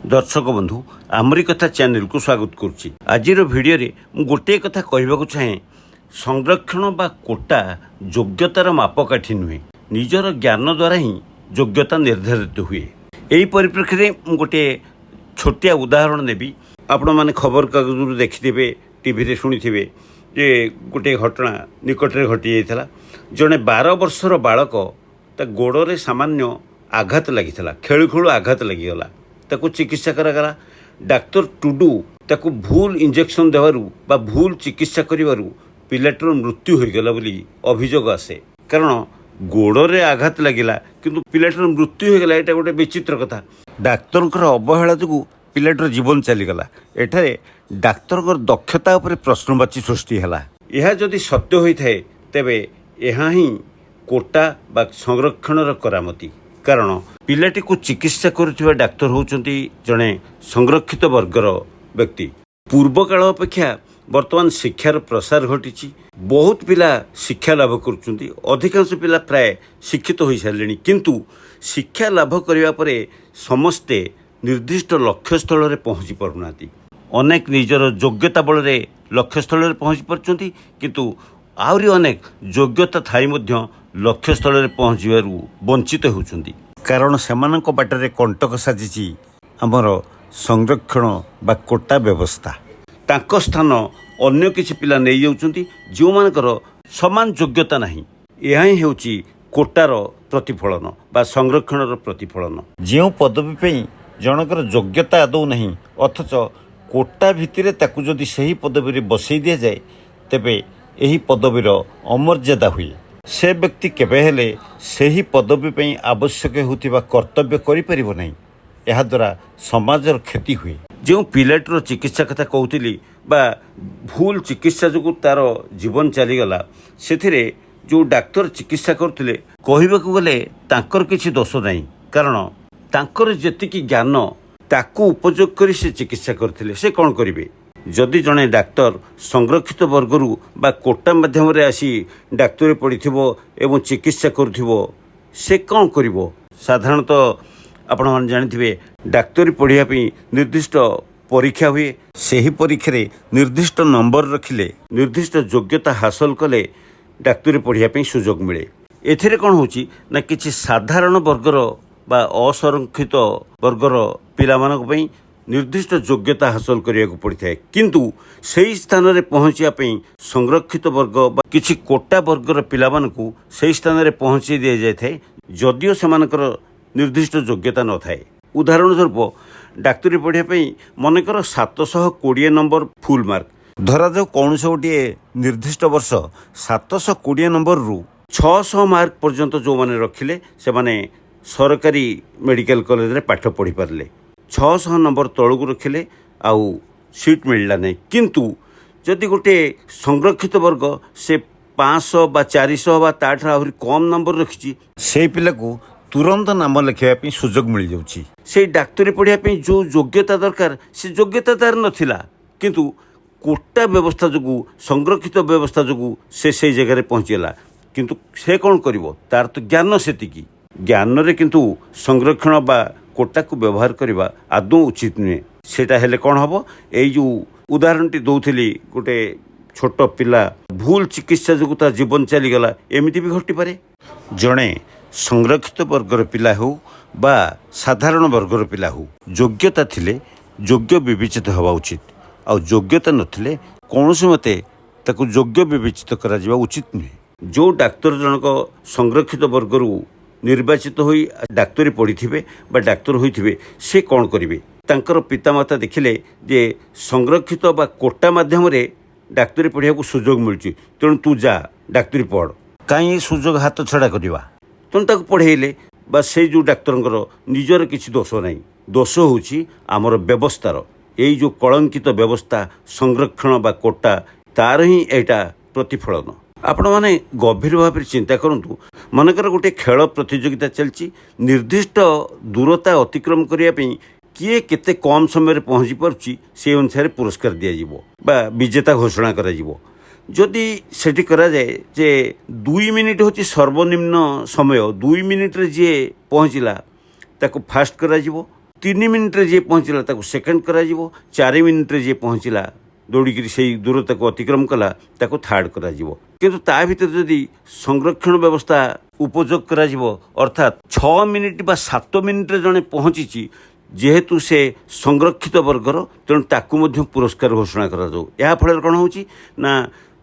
दर्शक बंधु आमरी कथा चैनल को स्वागत करुच्ची। आज भिडियो मु गोटे कथा कहवाक चाहे, संरक्षण बा कोटा योग्यतार मापकाठी नुहे, निजर ज्ञान द्वारा ही योग्यता निर्धारित हुए। यही परिप्रेक्षी में गोटे छोटिया उदाहरण नेबी। आपण माने खबर कागज देखिथे, टीवी शुणिथे जे गोटे घटना निकट में घटी जाता। जड़े 12 वर्षर बालक ता गोड़े सामान्य आघात लगी, खेलु खेलु आघात लगिगला, ताकू चिकित्सा करागला। डाक्तर टुडू ताकू भूल इंजेक्शन देवारू बा भूल चिकित्सा करिवारू पिलाटर मृत्यु होईगला बोली अभियोग आसे। कारण गोड़े आघात लगिला किंतु पिलाटर मृत्यु होईगला, एटा गोटे विचित्र कथा। डाक्तर अवहेला जो पिलाटर जीवन चलीगला। एठारे डाक्तर दक्षता उपर प्रश्नवाची सृष्टि है। यह जदि सत्य होता है तेबे यह ही कोटा बा संरक्षणर करामती। कारण पिलाटी को चिकित्सा करुवा डाक्तर होउचंती जड़े संरक्षित वर्गर व्यक्ति। पूर्व काल अपेक्षा वर्तमान शिक्षार प्रसार घटी। बहुत पिला शिक्षा लाभ करुचंती, अधिकांश पिला प्राय शिक्षित हो सारे, किंतु शिक्षा लाभ करने पर समस्ते निर्दिष्ट लक्ष्यस्थल में पहुँची पारना। अनेक निजर योग्यता बल लक्ष्यस्थल में पहुँची पार्टी, किंतु आहरी अनेक योग्यता थाई मध्य लक्ष्यस्थल में पहुँचू वंचित होउचंती। कारण सेमानक बाटरे कंटक साजिची आमर संरक्षण बा कोटा व्यवस्था। तांको स्थान अन्य किछि पिला नहीं जाउचंती जो मानकर समान योग्यता नहीं। यह ही हेउची कोटार प्रतिफलन बा संरक्षणर प्रतिफलन। जो पदवी पे जनकर योग्यता आदौ नहीं, अथच कोटा भित्तिरे ताकू जदि सही पदवी बसई दिया जाए तेबे यही पदवीर अमर्यादा हुए। से व्यक्ति केबे हेले सही पदवी पे आवश्यक होतिबा कर्तव्य करि परिबो नहीं। यह द्वारा समाजर क्षति हुए। जो पिलाटर चिकित्सा कथा कहूली बा भूल चिकित्सा जो तार जीवन चलीगला, से जो डाक्तर चिकित्सा करते कहवाक गले तांकर किछि दोष नहीं। कारण तांकर जेतिकी ज्ञान ताकू उपयोग करी से चिकित्सा करथिले, से कौन करिवे। जदि जड़े डाक्तर संरक्षित वर्गरू बा कोटा माध्यम आसी डाक्तरी पढ़िथिबो एवं चिकित्सा करुथिबो, से कौन करिवो। साधारणतः आपण माने जानिथिबे डाक्तरी पढ़िया पई निर्दिष्ट परीक्षा हुए। सेही परीक्षा रे निर्दिष्ट नंबर रखिले, निर्दिष्ट योग्यता हासिल कले डाक्तरी पढ़िया पई सुयोग मिले। एथिरे कौन होची ना किछि साधारण वर्गर बा असंरक्षित वर्गर पिलामानक पई निर्दिष्ट योग्यता हासिल करिया को पड़ता है, किंतु सही स्थान में पहुँचा संरक्षित वर्ग बा किछि कोटा वर्गर पिलामानकु सही स्थान में पहुँचे दि जाए जदिओ सेमानकर निर्दिष्ट योग्यता न थाए। उदाहरण स्वरूप डाक्तरी पढ़ाई मनकर 720 नंबर फुल मार्क धरा जाऊ। कौन से गोटे निर्दिष्ट वर्ष 720 नंबर रु 600 मार्क पर्यंत जो मैंने रखिले से माने सरकारी मेडिकल कॉलेज रे पाठ पढ़ी पारले। 600 नंबर तलू रखिले आउ सीट मिलला नहीं। किंतु जदि गोटे संरक्षित वर्ग से 500 बा 400 बा ताठ आहरी कम नंबर रखी, से पिला को तुरंत नाम लिखाई सुजोग मिल जाउची। से डाक्तरी पढ़िया जो योग्यता दरकार से योग्यता तार नथिला, किंतु कोटा व्यवस्था जो संरक्षित व्यवस्था जो से जगह पहुँचेला। किंतु से कौन करिवो, तार तो ज्ञान सेतिकी। ज्ञान रे किंतु संरक्षण बा कोटा को व्यवहार करवा आदौ उचित नुहे। सेटा हेले कौन हम, यही जो उदाहरण टी दौली गोटे छोट पिला भूल चिकित्सा जो तार जीवन चलीगला, एमती भी घटी पारे। जड़े संरक्षित वर्गर पिला हो बा साधारण वर्गर पिला हो, योग्यता थिले योग्य विवेचित हवा उचित। आ योग्यता नथिले कौनसी मते ताकू योग्य विवेचित करा जिबा उचित नुहे। जो डाक्तर जनक संरक्षित वर्गरू निर्वाचित होई डाक्तरी पढ़ी बा डाक्तर होइथिबे, से कौन करिवे। तांकर पितामाता देखिले जे संरक्षित बा कोटा माध्यम रे डाक्तरी पढ़िया को सुजोग मिलुची, तेणु तू जा डाक्तरी पढ़, कहीं सुजोग हाथ छड़ा करवा। तेणु ताको पढ़ेले बा से जो डाक्तर निजर किसी दोष नहीं। दोष होउची आमर व्यवस्थार, यही जो कलंकित व्यवस्था संरक्षण बा कोटा, तार ही एटा प्रतिफलन। आपण माने गभीर भाव चिंता करूँ। मनकर गोटे खेल प्रतियोगिता चलती, निर्दिष्ट दूरता अतिक्रम करने किए केते कम समय पहुँची पार्ची से अनुसार पुरस्कार दिज्व बा विजेता घोषणा करा जिवो। जदि सेठी करा जाए जे 2 मिनिट होची सर्वनिम्न समय, 2 मिनिट रे जे पहुँचला ताको फास्ट करा जिवो 3 ମିନିଟ୍ରେ ଯିଏ ପହଞ୍ଚିଲା ତାକୁ ସେକେଣ୍ଡ କରାଯିବ, 4 ମିନିଟ୍ରେ ଯିଏ ପହଞ୍ଚିଲା ଦୌଡ଼ିକିରି ସେହି ଦୂରତାକୁ ଅତିକ୍ରମ କଲା ତାକୁ ଥାର୍ଡ଼ କରାଯିବ। କିନ୍ତୁ ତା ଭିତରେ ଯଦି ସଂରକ୍ଷଣ ବ୍ୟବସ୍ଥା ଉପଯୋଗ କରାଯିବ, ଅର୍ଥାତ୍ 6 ମିନିଟ୍ ବା 7 ମିନିଟ୍ରେ ଜଣେ ପହଞ୍ଚିଛି, ଯେହେତୁ ସେ ସଂରକ୍ଷିତ ବର୍ଗର, ତେଣୁ ତାକୁ ମଧ୍ୟ ପୁରସ୍କାର ଘୋଷଣା କରାଯାଉ। ଏହା ଫଳରେ କ'ଣ ହେଉଛି ନା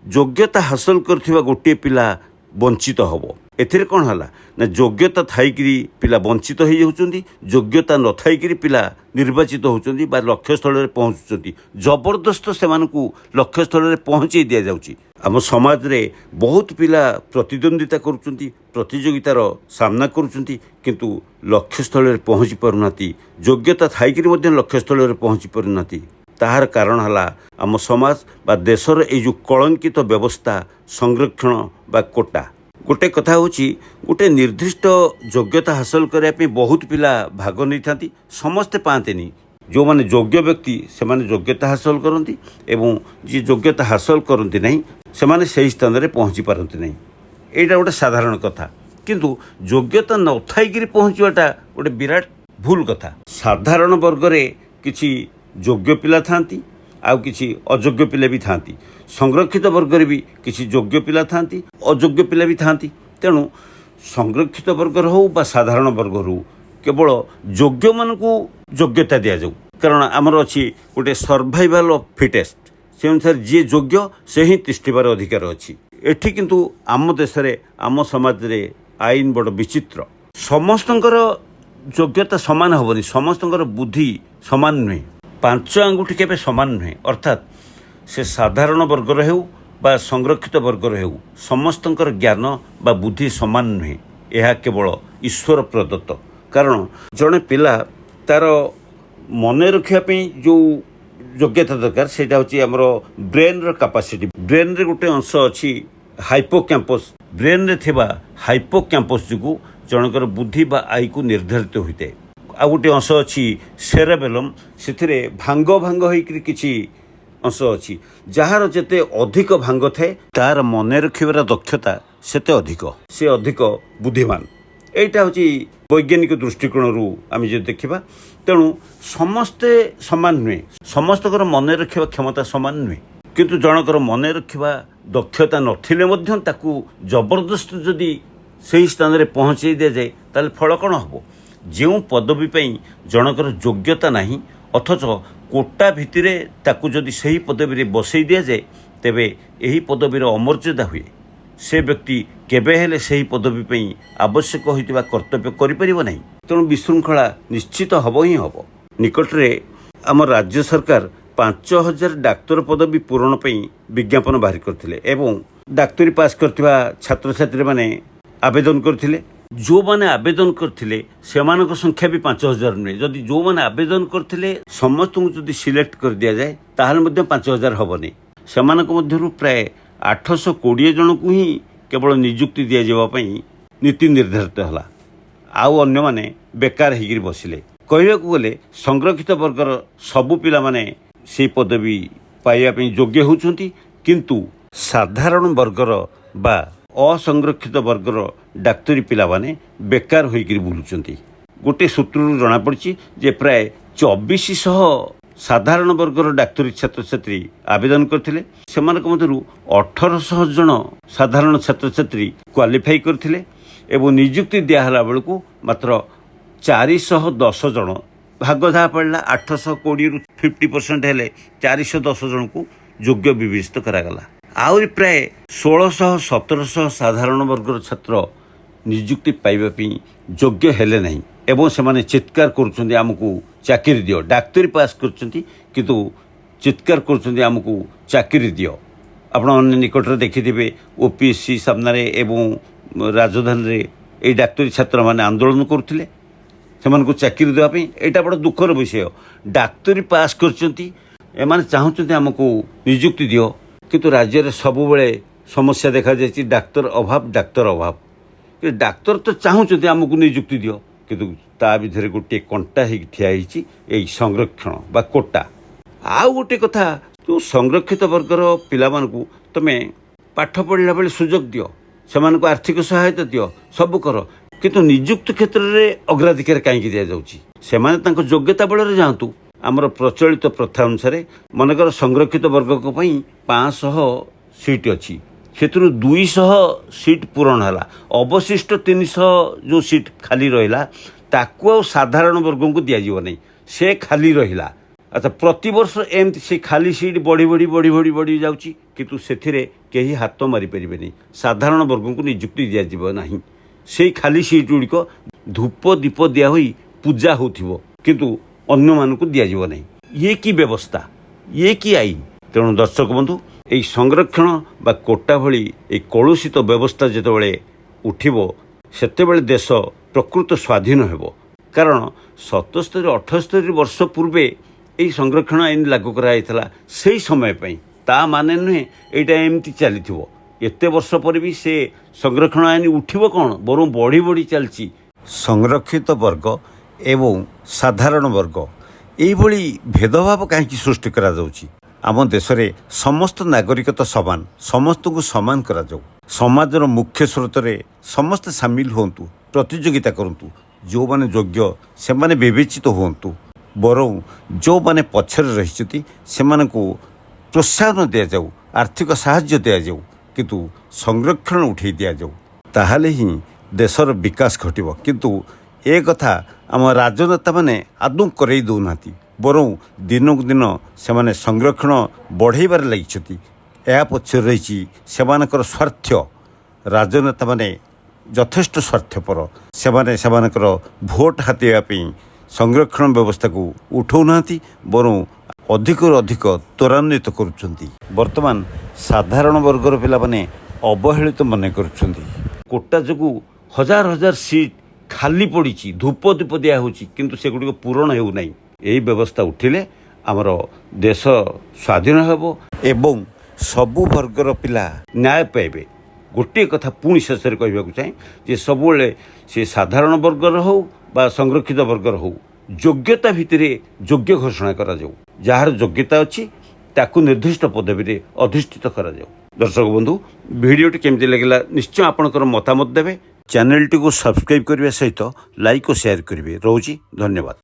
ଯୋଗ୍ୟତା ହାସଲ କରିଥିବା ଗୋଟିଏ ପିଲା ବଞ୍ଚିତ ହେବ। ଏଥିରେ କ'ଣ ହେଲା ନା ଯୋଗ୍ୟତା ଥାଇକିରି ପିଲା ବଞ୍ଚିତ ହୋଇଯାଉଛନ୍ତି, ଯୋଗ୍ୟତା ନଥାଇକିରି ପିଲା ନିର୍ବାଚିତ ହେଉଛନ୍ତି ବା ଲକ୍ଷ୍ୟସ୍ଥଳରେ ପହଞ୍ଚୁଛନ୍ତି। ଜବରଦସ୍ତ ସେମାନଙ୍କୁ ଲକ୍ଷ୍ୟସ୍ଥଳରେ ପହଞ୍ଚାଇ ଦିଆଯାଉଛି। ଆମ ସମାଜରେ ବହୁତ ପିଲା ପ୍ରତିଦ୍ୱନ୍ଦିତା କରୁଛନ୍ତି, ପ୍ରତିଯୋଗିତାର ସାମ୍ନା କରୁଛନ୍ତି, କିନ୍ତୁ ଲକ୍ଷ୍ୟସ୍ଥଳରେ ପହଞ୍ଚି ପାରୁନାହାନ୍ତି। ଯୋଗ୍ୟତା ଥାଇକିରି ମଧ୍ୟ ଲକ୍ଷ୍ୟସ୍ଥଳରେ ପହଞ୍ଚି ପାରୁନାହାନ୍ତି। ତାହାର କାରଣ ହେଲା ଆମ ସମାଜ ବା ଦେଶର ଏଇ ଯେଉଁ କଳଙ୍କିତ ବ୍ୟବସ୍ଥା ସଂରକ୍ଷଣ ବା କୋଟା। ଗୋଟେ କଥା ହେଉଛି ଗୋଟେ ନିର୍ଦ୍ଦିଷ୍ଟ ଯୋଗ୍ୟତା ହାସଲ କରିବା ପାଇଁ ବହୁତ ପିଲା ଭାଗ ନେଇଥାନ୍ତି, ସମସ୍ତେ ପାଆନ୍ତିନି। ଯେଉଁମାନେ ଯୋଗ୍ୟ ବ୍ୟକ୍ତି ସେମାନେ ଯୋଗ୍ୟତା ହାସଲ କରନ୍ତି ଏବଂ ଯିଏ ଯୋଗ୍ୟତା ହାସଲ କରନ୍ତି ନାହିଁ ସେମାନେ ସେହି ସ୍ଥାନରେ ପହଞ୍ଚି ପାରନ୍ତି ନାହିଁ। ଏଇଟା ଗୋଟେ ସାଧାରଣ କଥା, କିନ୍ତୁ ଯୋଗ୍ୟତା ନଥାଇକିରି ପହଞ୍ଚିବାଟା ଗୋଟେ ବିରାଟ ଭୁଲ କଥା। ସାଧାରଣ ବର୍ଗରେ କିଛି ଯୋଗ୍ୟ ପିଲା ଥାଆନ୍ତି, ଆଉ କିଛି ଅଯୋଗ୍ୟ ପିଲା ବି ଥାଆନ୍ତି। ସଂରକ୍ଷିତ ବର୍ଗରେ ବି କିଛି ଯୋଗ୍ୟ ପିଲା ଥାଆନ୍ତି, ଅଯୋଗ୍ୟ ପିଲା ବି ଥାଆନ୍ତି। ତେଣୁ ସଂରକ୍ଷିତ ବର୍ଗର ହେଉ ବା ସାଧାରଣ ବର୍ଗର ହେଉ କେବଳ ଯୋଗ୍ୟମାନଙ୍କୁ ଯୋଗ୍ୟତା ଦିଆଯାଉ। କାରଣ ଆମର ଅଛି ଗୋଟେ ସର୍ଭାଇଭାଲ୍ ଅଫ୍ ଫିଟେଷ୍ଟ, ସେ ଅନୁସାରେ ଯିଏ ଯୋଗ୍ୟ ସେ ହିଁ ତିଷ୍ଠିବାର ଅଧିକାର ଅଛି। ଏଠି କିନ୍ତୁ ଆମ ଦେଶରେ ଆମ ସମାଜରେ ଆଇନ ବଡ଼ ବିଚିତ୍ର। ସମସ୍ତଙ୍କର ଯୋଗ୍ୟତା ସମାନ ହେବନି, ସମସ୍ତଙ୍କର ବୁଦ୍ଧି ସମାନ ନୁହେଁ। 5 ଆଙ୍ଗୁଠି କେବେ ସମାନ ନୁହେଁ। ଅର୍ଥାତ୍ ସେ ସାଧାରଣ ବର୍ଗର ହେଉ ବା ସଂରକ୍ଷିତ ବର୍ଗର ହେଉ ସମସ୍ତଙ୍କର ଜ୍ଞାନ ବା ବୁଦ୍ଧି ସମାନ ନୁହେଁ। ଏହା କେବଳ ଈଶ୍ୱର ପ୍ରଦତ୍ତ। କାରଣ ଜଣେ ପିଲା ତାର ମନେ ରଖିବା ପାଇଁ ଯେଉଁ ଯୋଗ୍ୟତା ଦରକାର ସେଇଟା ହେଉଛି ଆମର ବ୍ରେନ୍ର କାପାସିଟି। ବ୍ରେନ୍ରେ ଗୋଟେ ଅଂଶ ଅଛି ହାଇପୋକ୍ୟାମ୍ପସ୍। ବ୍ରେନ୍ରେ ଥିବା ହାଇପୋକ୍ୟାମ୍ପସ୍ ଯୋଗୁଁ ଜଣଙ୍କର ବୁଦ୍ଧି ବା ଆଇକୁ ନିର୍ଦ୍ଧାରିତ ହୋଇଥାଏ। ଆଉ ଗୋଟେ ଅଂଶ ଅଛି ସେରେବେଲମ୍, ସେଥିରେ ଭାଙ୍ଗ ଭାଙ୍ଗ ହୋଇକରି କିଛି ଅଂଶ ଅଛି। ଯାହାର ଯେତେ ଅଧିକ ଭାଙ୍ଗ ଥାଏ ତାର ମନେ ରଖିବାର ଦକ୍ଷତା ସେତେ ଅଧିକ, ସେ ଅଧିକ ବୁଦ୍ଧିମାନ। ଏଇଟା ହେଉଛି ବୈଜ୍ଞାନିକ ଦୃଷ୍ଟିକୋଣରୁ ଆମେ ଯଦି ଦେଖିବା। ତେଣୁ ସମସ୍ତେ ସମାନ ନୁହେଁ, ସମସ୍ତଙ୍କର ମନେ ରଖିବା କ୍ଷମତା ସମାନ ନୁହେଁ। କିନ୍ତୁ ଜଣଙ୍କର ମନେ ରଖିବା ଦକ୍ଷତା ନଥିଲେ ମଧ୍ୟ ତାକୁ ଜବରଦସ୍ତ ଯଦି ସେହି ସ୍ଥାନରେ ପହଞ୍ଚାଇ ଦିଆଯାଏ ତାହେଲେ ଫଳ କ'ଣ ହେବ? ଯେଉଁ ପଦବୀ ପାଇଁ ଜଣଙ୍କର ଯୋଗ୍ୟତା ନାହିଁ ଅଥଚ କୋଟା ଭିତରେ ତାକୁ ଯଦି ସେହି ପଦବୀରେ ବସାଇ ଦିଆଯାଏ ତେବେ ଏହି ପଦବୀର ଅମର୍ଯ୍ୟାଦା ହୁଏ। ସେ ବ୍ୟକ୍ତି କେବେ ହେଲେ ସେହି ପଦବୀ ପାଇଁ ଆବଶ୍ୟକ ହୋଇଥିବା କର୍ତ୍ତବ୍ୟ କରିପାରିବ ନାହିଁ। ତେଣୁ ବିଶୃଙ୍ଖଳା ନିଶ୍ଚିତ ହେବ ହିଁ ହେବ। ନିକଟରେ ଆମ ରାଜ୍ୟ ସରକାର 5000 ଡାକ୍ତର ପଦବୀ ପୂରଣ ପାଇଁ ବିଜ୍ଞାପନ ବାହାର କରିଥିଲେ ଏବଂ ଡାକ୍ତରୀ ପାସ୍ କରିଥିବା ଛାତ୍ରଛାତ୍ରୀମାନେ ଆବେଦନ କରିଥିଲେ। ଯେଉଁମାନେ ଆବେଦନ କରିଥିଲେ ସେମାନଙ୍କ ସଂଖ୍ୟା ବି 5000 ନୁହେଁ। ଯଦି ଯେଉଁମାନେ ଆବେଦନ କରିଥିଲେ ସମସ୍ତଙ୍କୁ ଯଦି ସିଲେକ୍ଟ କରିଦିଆଯାଏ ତାହେଲେ ମଧ୍ୟ 5000 ହେବନି। ସେମାନଙ୍କ ମଧ୍ୟରୁ ପ୍ରାୟ 820 ଜଣଙ୍କୁ ହିଁ କେବଳ ନିଯୁକ୍ତି ଦିଆଯିବା ପାଇଁ ନୀତି ନିର୍ଦ୍ଧାରିତ ହେଲା। ଆଉ ଅନ୍ୟମାନେ ବେକାର ହେଇକିରି ବସିଲେ। କହିବାକୁ ଗଲେ ସଂରକ୍ଷିତ ବର୍ଗର ସବୁ ପିଲାମାନେ ସେହି ପଦବୀ ପାଇବା ପାଇଁ ଯୋଗ୍ୟ ହେଉଛନ୍ତି, କିନ୍ତୁ ସାଧାରଣ ବର୍ଗର ବା ଅସଂରକ୍ଷିତ ବର୍ଗର ଡାକ୍ତରୀ ପିଲାମାନେ ବେକାର ହୋଇକରି ବୁଲୁଛନ୍ତି। ଗୋଟିଏ ସୂତ୍ରରୁ ଜଣାପଡ଼ିଛି ଯେ ପ୍ରାୟ 2400 ସାଧାରଣ ବର୍ଗର ଡାକ୍ତରୀ ଛାତ୍ରଛାତ୍ରୀ ଆବେଦନ କରିଥିଲେ। ସେମାନଙ୍କ ମଧ୍ୟରୁ 1800 ଜଣ ସାଧାରଣ ଛାତ୍ରଛାତ୍ରୀ କ୍ୱାଲିଫାଇ କରିଥିଲେ ଏବଂ ନିଯୁକ୍ତି ଦିଆହେଲା ବେଳକୁ ମାତ୍ର 410 ଜଣ ଭାଗ ଯାହା ପଡ଼ିଲା। 820ରୁ 50% ହେଲେ 410 ଜଣଙ୍କୁ ଯୋଗ୍ୟ ବିବେଚିତ କରାଗଲା। ଆହୁରି ପ୍ରାୟ 1600-1700 ସାଧାରଣ ବର୍ଗର ଛାତ୍ର ନିଯୁକ୍ତି ପାଇବା ପାଇଁ ଯୋଗ୍ୟ ହେଲେ ନାହିଁ ଏବଂ ସେମାନେ ଚିତ୍କାର କରୁଛନ୍ତି ଆମକୁ ଚାକିରି ଦିଅ। ଡାକ୍ତରୀ ପାସ୍ କରୁଛନ୍ତି କିନ୍ତୁ ଚିତ୍କାର କରୁଛନ୍ତି ଆମକୁ ଚାକିରି ଦିଅ। ଆପଣମାନେ ନିକଟରେ ଦେଖିଥିବେ OPSC ସାମ୍ନାରେ ଏବଂ ରାଜଧାନୀରେ ଏଇ ଡାକ୍ତରୀ ଛାତ୍ରମାନେ ଆନ୍ଦୋଳନ କରୁଥିଲେ ସେମାନଙ୍କୁ ଚାକିରି ଦେବା ପାଇଁ। ଏଇଟା ବଡ଼ ଦୁଃଖର ବିଷୟ। ଡାକ୍ତରୀ ପାସ୍ କରିଛନ୍ତି, ଏମାନେ ଚାହୁଁଛନ୍ତି ଆମକୁ ନିଯୁକ୍ତି ଦିଅ, କିନ୍ତୁ ରାଜ୍ୟରେ ସବୁବେଳେ ସମସ୍ୟା ଦେଖାଯାଇଛି ଡାକ୍ତର ଅଭାବ। ଡାକ୍ତର ତ ଚାହୁଁଛନ୍ତି ଆମକୁ ନିଯୁକ୍ତି ଦିଅ, କିନ୍ତୁ ତା ଭିତରେ ଗୋଟିଏ କଣ୍ଟା ହେଇକି ଠିଆ ହେଇଛି ଏଇ ସଂରକ୍ଷଣ ବା କୋଟା। ଆଉ ଗୋଟିଏ କଥା, ଯେଉଁ ସଂରକ୍ଷିତ ବର୍ଗର ପିଲାମାନଙ୍କୁ ତୁମେ ପାଠ ପଢ଼ିଲା ବେଳେ ସୁଯୋଗ ଦିଅ, ସେମାନଙ୍କୁ ଆର୍ଥିକ ସହାୟତା ଦିଅ, ସବୁ କର, କିନ୍ତୁ ନିଯୁକ୍ତି କ୍ଷେତ୍ରରେ ଅଗ୍ରାଧିକାର କାହିଁକି ଦିଆଯାଉଛି? ସେମାନେ ତାଙ୍କ ଯୋଗ୍ୟତା ବଳରେ ଯାଆନ୍ତୁ। ଆମର ପ୍ରଚଳିତ ପ୍ରଥା ଅନୁସାରେ ମନେକର ସଂରକ୍ଷିତ ବର୍ଗଙ୍କ ପାଇଁ 500 ସିଟ୍ ଅଛି, ସେଥିରୁ 200 ସିଟ୍ ପୂରଣ ହେଲା, ଅବଶିଷ୍ଟ 300 ଯେଉଁ ସିଟ୍ ଖାଲି ରହିଲା ତାକୁ ଆଉ ସାଧାରଣ ବର୍ଗଙ୍କୁ ଦିଆଯିବ ନାହିଁ, ସେ ଖାଲି ରହିଲା। ଆଚ୍ଛା, ପ୍ରତିବର୍ଷ ଏମିତି ସେ ଖାଲି ସିଟ୍ ବଢ଼ି ଯାଉଛି, କିନ୍ତୁ ସେଥିରେ କେହି ହାତ ମାରିପାରିବେନି, ସାଧାରଣ ବର୍ଗଙ୍କୁ ନିଯୁକ୍ତି ଦିଆଯିବ ନାହିଁ। ସେଇ ଖାଲି ସିଟ୍ ଗୁଡ଼ିକ ଧୂପ ଦୀପ ଦିଆ ହୋଇ ପୂଜା ହେଉଥିବ, କିନ୍ତୁ ଅନ୍ୟମାନଙ୍କୁ ଦିଆଯିବ ନାହିଁ। ଇଏ କି ବ୍ୟବସ୍ଥା, ଇଏ କି ଆଇନ? ତେଣୁ ଦର୍ଶକ ବନ୍ଧୁ, ଏହି ସଂରକ୍ଷଣ ବା କୋଟା ଭଳି ଏହି କଳୁଷିତ ବ୍ୟବସ୍ଥା ଯେତେବେଳେ ଉଠିବ, ସେତେବେଳେ ଦେଶ ପ୍ରକୃତ ସ୍ୱାଧୀନ ହେବ। କାରଣ 77-78 ବର୍ଷ ପୂର୍ବେ ଏହି ସଂରକ୍ଷଣ ଆଇନ ଲାଗୁ କରାଯାଇଥିଲା ସେହି ସମୟ ପାଇଁ। ତା ମାନେ ନୁହେଁ ଏଇଟା ଏମିତି ଚାଲିଥିବ, ଏତେ ବର୍ଷ ପରେ ବି ସେ ସଂରକ୍ଷଣ ଆଇନ ଉଠିବ କ'ଣ, ବରଂ ବଢ଼ି ଚାଲିଛି। ସଂରକ୍ଷିତ ବର୍ଗ ଏବଂ ସାଧାରଣ ବର୍ଗ ଏଇଭଳି ଭେଦଭାବ କାହିଁକି ସୃଷ୍ଟି କରାଯାଉଛି? ଆମ ଦେଶରେ ସମସ୍ତ ନାଗରିକତା ସମାନ, ସମସ୍ତଙ୍କୁ ସମାନ କରାଯାଉ। ସମାଜର ମୁଖ୍ୟ ସ୍ରୋତରେ ସମସ୍ତେ ସାମିଲ ହୁଅନ୍ତୁ, ପ୍ରତିଯୋଗିତା କରନ୍ତୁ। ଯେଉଁମାନେ ଯୋଗ୍ୟ ସେମାନେ ବିବେଚିତ ହୁଅନ୍ତୁ, ବରଂ ଯେଉଁମାନେ ପଛରେ ରହିଛନ୍ତି ସେମାନଙ୍କୁ ପ୍ରୋତ୍ସାହନ ଦିଆଯାଉ, ଆର୍ଥିକ ସାହାଯ୍ୟ ଦିଆଯାଉ, କିନ୍ତୁ ସଂରକ୍ଷଣ ଉଠାଇ ଦିଆଯାଉ। ତାହେଲେ ହିଁ ଦେଶର ବିକାଶ ଘଟିବ। କିନ୍ତୁ ଏ କଥା ଆମ ରାଜନେତାମାନେ ଆଦୌ କରେଇ ଦେଉନାହାନ୍ତି, ବରଂ ଦିନକୁ ଦିନ ସେମାନେ ସଂରକ୍ଷଣ ବଢ଼ାଇବାରେ ଲାଗିଛନ୍ତି। ଏହା ପଛରେ ରହିଛି ସେମାନଙ୍କର ସ୍ୱାର୍ଥ। ରାଜନେତାମାନେ ଯଥେଷ୍ଟ ସ୍ୱାର୍ଥପର। ସେମାନେ ସେମାନଙ୍କର ଭୋଟ ହାତେଇବା ପାଇଁ ସଂରକ୍ଷଣ ବ୍ୟବସ୍ଥାକୁ ଉଠାଉନାହାନ୍ତି, ବରଂ ଅଧିକରୁ ଅଧିକ ତ୍ୱରାନ୍ୱିତ କରୁଛନ୍ତି। ବର୍ତ୍ତମାନ ସାଧାରଣ ବର୍ଗର ପିଲାମାନେ ଅବହେଳିତ ମନେ କରୁଛନ୍ତି। କୋଟା ଯୋଗୁଁ ହଜାର ସିଟ୍ ଖାଲି ପଡ଼ିଛି, ଧୂପ ଦୀପ ଦିଆ ହେଉଛି, କିନ୍ତୁ ସେଗୁଡ଼ିକ ପୂରଣ ହେଉନାହିଁ। ଏହି ବ୍ୟବସ୍ଥା ଉଠିଲେ ଆମର ଦେଶ ସ୍ୱାଧୀନ ହେବ ଏବଂ ସବୁ ବର୍ଗର ପିଲା ନ୍ୟାୟ ପାଇବେ। ଗୋଟିଏ କଥା ପୁଣି ଶେଷରେ କହିବାକୁ ଚାହେଁ ଯେ ସବୁବେଳେ ସେ ସାଧାରଣ ବର୍ଗର ହେଉ ବା ସଂରକ୍ଷିତ ବର୍ଗର ହେଉ, ଯୋଗ୍ୟତା ଭିତରେ ଯୋଗ୍ୟ ଘୋଷଣା କରାଯାଉ। ଯାହାର ଯୋଗ୍ୟତା ଅଛି ତାକୁ ନିର୍ଦ୍ଦିଷ୍ଟ ପଦବୀରେ ଅଧିଷ୍ଠିତ କରାଯାଉ। ଦର୍ଶକ ବନ୍ଧୁ, ଭିଡ଼ିଓଟି କେମିତି ଲାଗିଲା ନିଶ୍ଚୟ ଆପଣଙ୍କର ମତାମତ ଦେବେ। ଚ୍ୟାନେଲଟିକୁ ସବସ୍କ୍ରାଇବ୍ କରିବା ସହିତ ଲାଇକ୍ ଓ ସେୟାର କରିବେ। ରହୁଛି, ଧନ୍ୟବାଦ।